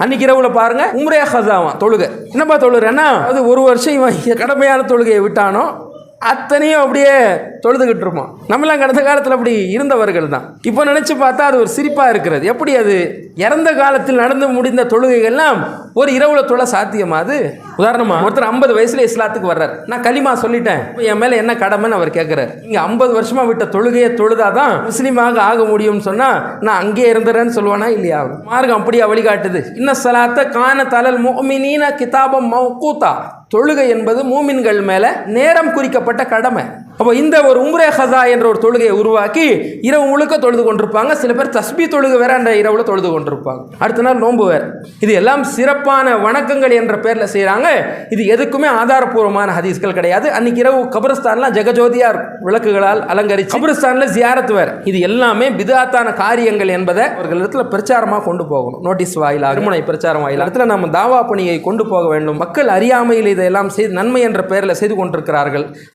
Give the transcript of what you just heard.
அன்னைக்கு இரவுல பாருங்க உம்ரே ஹஸாவான் தொழுகை. என்னப்பா தொழுகிறேன்னா அது ஒரு வருஷம் இவன் கடமையான தொழுகையை விட்டானோ அத்தனையும் அப்படியே தொழுதுகிட்டு இருப்போம். நம்மளாம் கடந்த காலத்தில் அப்படி இருந்தவர்கள் தான். இப்போ நினச்சி பார்த்தா அது ஒரு சிரிப்பாக இருக்கிறது. எப்படி அது இறந்த காலத்தில் நடந்து முடிந்த தொழுகைகள்லாம் ஒரு இரவுல தொழ சாத்தியமாது? உதாரணமாக ஒருத்தர் 50 வயசுல இஸ்லாத்துக்கு வர்றார். நான் கலிமா சொல்லிட்டேன், என் மேலே என்ன கடமைன்னு அவர் கேட்குறாரு. இங்கே 50 வருஷமாக விட்ட தொழுகையை தொழுதாதான் முஸ்லீமாக ஆக முடியும்னு சொன்னால் நான் அங்கேயே இருந்துறேன்னு சொல்லுவானா இல்லையா? மார்க்கம் அப்படியா வழிகாட்டுது. இன்ன ஸலாத்த கான தலல் முஃமினீன கிதாபம் மவ்கூதா. தொழுகை என்பது மூமின்கள் மேலே நேரம் குறிக்கப்பட்ட கடமை. அப்போ இந்த ஒரு உம்ரே ஹஸா என்ற ஒரு தொழுகையை உருவாக்கி இரவு முழுக்க தொழுது கொண்டிருப்பாங்க. சில பேர் தஸ்பீ தொழுகை வேற அந்த இரவுல தொழுது கொண்டிருப்பாங்க. அடுத்த நாள் நோன்பு வேற. இது எல்லாம் சிறப்பான வணக்கங்கள் என்ற பேரில் செய்கிறாங்க. இது எதுக்குமே ஆதாரபூர்வமான ஹதீஸ்கள் கிடையாது. அன்னைக்கு இரவு கபரஸ்தான்லாம் ஜெகஜோதியார் விளக்குகளால் அலங்கரிச்சு கபரஸ்தானில் ஜியாரத் வேற. இது எல்லாமே பிதாத்தான காரியங்கள் என்பதை அவர்களிடத்தில் பிரச்சாரமாக கொண்டு போகணும். நோட்டீஸ் வாயிலாக, திருமண பிரச்சாரம் வாயிலாக இடத்துல நம்ம தாவா பணியை கொண்டு போக வேண்டும். மக்கள் அறியாமையில் இதையெல்லாம் செய்து நன்மை என்ற பெயரில் செய்து கொண்டிருக்கிறார்கள்.